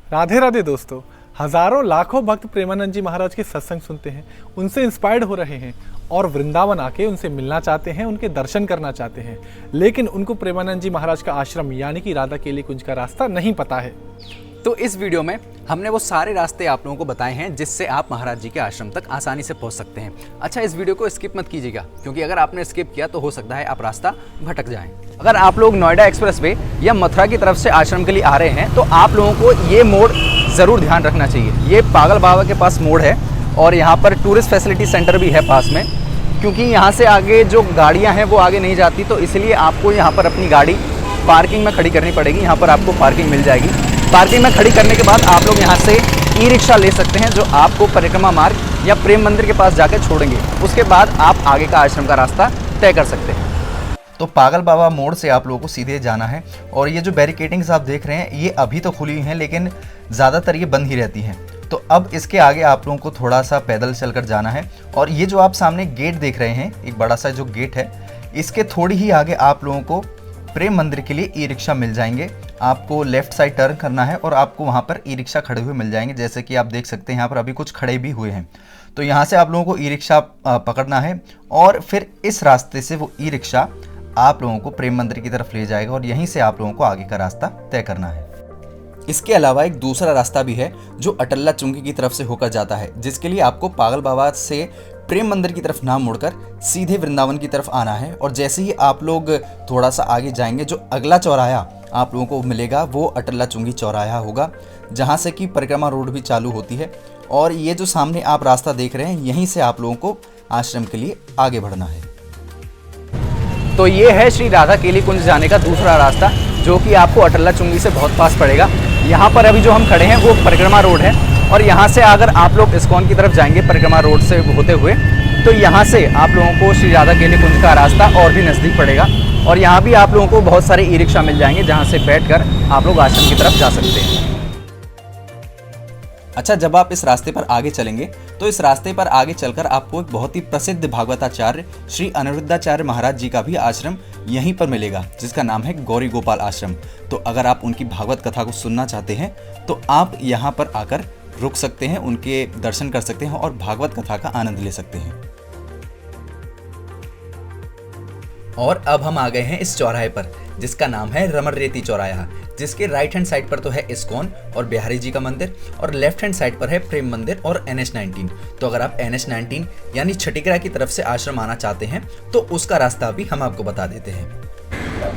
राधे राधे दोस्तों। हजारों लाखों भक्त प्रेमानंद जी महाराज के सत्संग सुनते हैं, उनसे इंस्पायर्ड हो रहे हैं और वृंदावन आके उनसे मिलना चाहते हैं, उनके दर्शन करना चाहते हैं, लेकिन उनको प्रेमानंद जी महाराज का आश्रम यानी कि राधा केली कुंज का रास्ता नहीं पता है। तो इस वीडियो में हमने वो सारे रास्ते आप लोगों को बताए हैं जिससे आप महाराज जी के आश्रम तक आसानी से पहुंच सकते हैं। अच्छा, इस वीडियो को स्किप मत कीजिएगा, क्योंकि अगर आपने स्किप किया तो हो सकता है आप रास्ता भटक जाएं। अगर आप लोग नोएडा एक्सप्रेसवे या मथुरा की तरफ से आश्रम के लिए आ रहे हैं तो आप लोगों को ये मोड़ ज़रूर ध्यान रखना चाहिए। ये पागल बाबा के पास मोड़ है और यहाँ पर टूरिस्ट फैसिलिटी सेंटर भी है पास में, क्योंकि यहाँ से आगे जो गाड़ियाँ हैं वो आगे नहीं जाती, तो इसलिए आपको यहाँ पर अपनी गाड़ी पार्किंग में खड़ी करनी पड़ेगी। यहाँ पर आपको पार्किंग मिल जाएगी। पार्किंग में खड़ी करने के बाद आप लोग यहाँ से ई रिक्शा ले सकते हैं, जो आपको परिक्रमा मार्ग या प्रेम मंदिर के पास जाकर छोड़ेंगे। उसके बाद आप आगे का आश्रम का रास्ता तय कर सकते हैं। तो पागल बाबा मोड़ से आप लोगों को सीधे जाना है और ये जो बैरिकेडिंग्स आप देख रहे हैं ये अभी तो खुली हैं, लेकिन ज़्यादातर ये बंद ही रहती हैं। तो अब इसके आगे आप लोगों को थोड़ा सा पैदल चलकर जाना है और ये जो आप सामने गेट देख रहे हैं, एक बड़ा सा जो गेट है, इसके थोड़ी ही आगे आप लोगों को प्रेम मंदिर के लिए ई रिक्शा मिल जाएंगे। आपको लेफ्ट साइड टर्न करना है और आपको वहाँ पर ई रिक्शा खड़े हुए मिल जाएंगे। जैसे कि आप देख सकते हैं यहाँ पर अभी कुछ खड़े भी हुए हैं। तो यहाँ से आप लोगों को ई रिक्शा पकड़ना है और फिर इस रास्ते से वो ई रिक्शा आप लोगों को प्रेम मंदिर की तरफ ले जाएगा और यहीं से आप लोगों को आगे का रास्ता तय करना है। इसके अलावा एक दूसरा रास्ता भी है जो अटल्ला चुंगी की तरफ से होकर जाता है, जिसके लिए आपको पागल बाबा से प्रेम मंदिर की तरफ ना मुड़कर सीधे वृंदावन की तरफ आना है। और जैसे ही आप लोग थोड़ा सा आगे जाएंगे, जो अगला चौराहा आप लोगों को मिलेगा वो अटल्ला चुंगी चौराहा होगा, जहाँ से कि परिक्रमा रोड भी चालू होती है। और ये जो सामने आप रास्ता देख रहे हैं, यहीं से आप लोगों को आश्रम के लिए आगे बढ़ना है। तो ये है श्री राधा केली कुंज जाने का दूसरा रास्ता, जो कि आपको अटल्ला चुंगी से बहुत पास पड़ेगा। यहाँ पर अभी जो हम खड़े हैं वो परिक्रमा रोड है और यहाँ से अगर आप लोग इस्कॉन की तरफ जाएंगे परिक्रमा रोड से होते हुए, तो यहाँ से आप लोगों को श्री राधा केली कुंज का रास्ता और भी नज़दीक पड़ेगा। और यहाँ भी आप लोगों को बहुत सारे ई रिक्शा मिल जाएंगे, जहाँ से बैठकर आप लोग आश्रम की तरफ जा सकते हैं। अच्छा, जब आप इस रास्ते पर आगे चलेंगे तो इस रास्ते पर आगे चलकर आपको एक बहुत ही प्रसिद्ध भागवताचार्य श्री अनिरुद्धाचार्य महाराज जी का भी आश्रम यहीं पर मिलेगा, जिसका नाम है गौरी गोपाल आश्रम। तो अगर आप उनकी भागवत कथा को सुनना चाहते हैं तो आप यहाँ पर आकर रुक सकते हैं, उनके दर्शन कर सकते हैं और भागवत कथा का आनंद ले सकते हैं। और अब हम आ गए हैं इस चौराहे पर, जिसका नाम है रमण रेती चौराहा, जिसके राइट हैंड साइड पर तो है इस्कॉन और बिहारी जी का मंदिर और लेफ्ट हैंड साइड पर है प्रेम मंदिर और NH-19। तो अगर आप NH-19 यानी छठीगरा की तरफ से आश्रम आना चाहते हैं तो उसका रास्ता भी हम आपको बता देते हैं।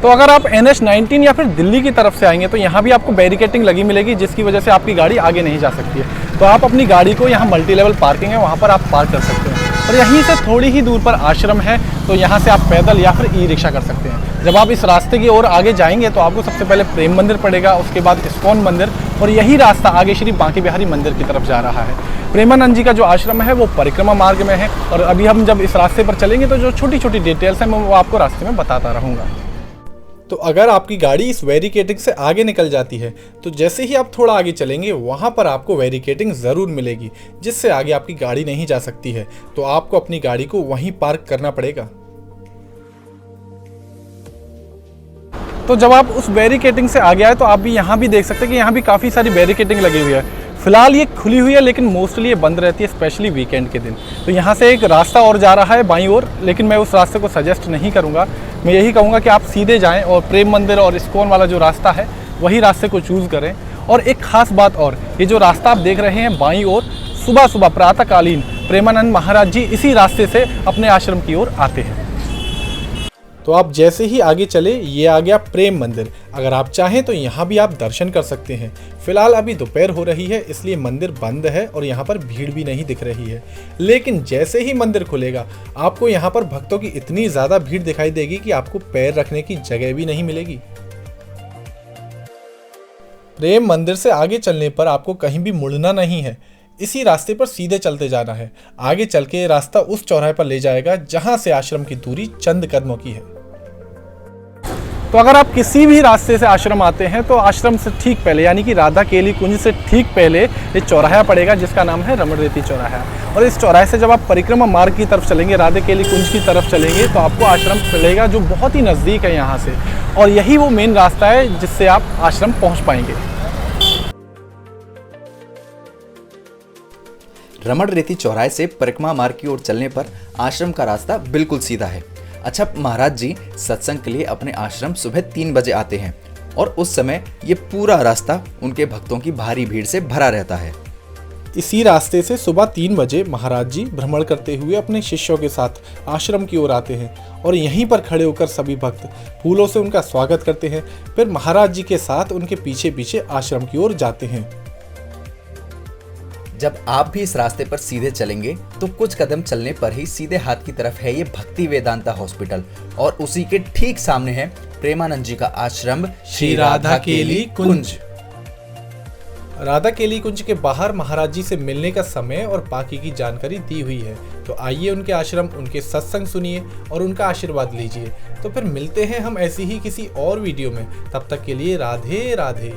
तो अगर आप NH-19 या फिर दिल्ली की तरफ से आएंगे तो यहाँ भी आपको बैरिकेटिंग लगी मिलेगी, जिसकी वजह से आपकी गाड़ी आगे नहीं जा सकती है। तो आप अपनी गाड़ी को यहाँ मल्टी लेवल पार्किंग है, वहाँ पर आप पार्क कर सकते हैं। और यहीं से थोड़ी ही दूर पर आश्रम है, तो यहाँ से आप पैदल या फिर ई रिक्शा कर सकते हैं। जब आप इस रास्ते की ओर आगे जाएंगे तो आपको सबसे पहले प्रेम मंदिर पड़ेगा, उसके बाद इस्कॉन मंदिर, और यही रास्ता आगे श्री बांके बिहारी मंदिर की तरफ जा रहा है। प्रेमानंद जी का जो आश्रम है वो परिक्रमा मार्ग में है और अभी हम जब इस रास्ते पर चलेंगे तो जो छोटी छोटी डिटेल्स हैं मैं वो आपको रास्ते में बताता रहूँगा। तो अगर आपकी गाड़ी इस बैरिकेडिंग से आगे निकल जाती है तो जैसे ही आप थोड़ा आगे चलेंगे वहाँ पर आपको बैरिकेडिंग ज़रूर मिलेगी, जिससे आगे आपकी गाड़ी नहीं जा सकती है। तो आपको अपनी गाड़ी को वहीं पार्क करना पड़ेगा। तो जब आप उस बैरिकेडिंग से आगे आए तो आप भी यहाँ भी देख सकते हैं कि यहाँ भी काफ़ी सारी बैरिकेडिंग लगी हुई है। फिलहाल ये खुली हुई है, लेकिन मोस्टली ये बंद रहती है, स्पेशली वीकेंड के दिन। तो यहाँ से एक रास्ता और जा रहा है बाईं ओर, लेकिन मैं उस रास्ते को सजेस्ट नहीं करूँगा। मैं यही कहूँगा कि आप सीधे जाएं और प्रेम मंदिर और इस्कॉन वाला जो रास्ता है वही रास्ते को चूज़ करें। और एक ख़ास बात और, ये जो रास्ता आप देख रहे हैं बाईं ओर, सुबह सुबह प्रातःकालीन प्रेमानंद महाराज जी इसी रास्ते से अपने आश्रम की ओर आते हैं। तो आप जैसे ही आगे चले, ये आ गया प्रेम मंदिर। अगर आप चाहें तो यहाँ भी आप दर्शन कर सकते हैं। फिलहाल अभी दोपहर हो रही है, इसलिए मंदिर बंद है और यहाँ पर भीड़ भी नहीं दिख रही है। लेकिन जैसे ही मंदिर खुलेगा आपको यहाँ पर भक्तों की इतनी ज़्यादा भीड़ दिखाई देगी कि आपको पैर रखने की जगह भी नहीं मिलेगी। प्रेम मंदिर से आगे चलने पर आपको कहीं भी मुड़ना नहीं है, इसी रास्ते पर सीधे चलते जाना है। आगे चल के रास्ता उस चौराहे पर ले जाएगा जहाँ से आश्रम की दूरी चंद कदमों की है। तो अगर आप किसी भी रास्ते से आश्रम आते हैं तो आश्रम से ठीक पहले यानी कि राधा केली कुंज से ठीक पहले ये चौराहा पड़ेगा, जिसका नाम है रमण रेती चौराहा। और इस चौराहे से जब आप परिक्रमा मार्ग की तरफ चलेंगे, राधा केली कुंज की तरफ चलेंगे, तो आपको आश्रम मिलेगा जो बहुत ही नज़दीक है यहाँ से। और यही वो मेन रास्ता है जिससे आप आश्रम पहुँच पाएंगे। रमण रेती चौराहे से परिक्रमा मार्ग की ओर चलने पर आश्रम का रास्ता बिल्कुल सीधा है। अच्छा, महाराज जी सत्संग के लिए अपने आश्रम सुबह 3 बजे आते हैं और उस समय ये पूरा रास्ता उनके भक्तों की भारी भीड़ से भरा रहता है। इसी रास्ते से सुबह 3 बजे महाराज जी भ्रमण करते हुए अपने शिष्यों के साथ आश्रम की ओर आते हैं और यहीं पर खड़े होकर सभी भक्त फूलों से उनका स्वागत करते हैं। फिर महाराज जी के साथ उनके पीछे पीछे आश्रम की ओर जाते हैं। जब आप भी इस रास्ते पर सीधे चलेंगे तो कुछ कदम चलने पर ही सीधे हाथ की तरफ है ये भक्ति वेदांता हॉस्पिटल और उसी के ठीक सामने है प्रेमानंद जी का आश्रम श्री राधा केली कुंज। राधा केली कुंज के बाहर महाराज जी से मिलने का समय और बाकी की जानकारी दी हुई है। तो आइए उनके आश्रम, उनके सत्संग सुनिए और उनका आशीर्वाद लीजिए। तो फिर मिलते हैं हम ऐसी ही किसी और वीडियो में। तब तक के लिए राधे राधे।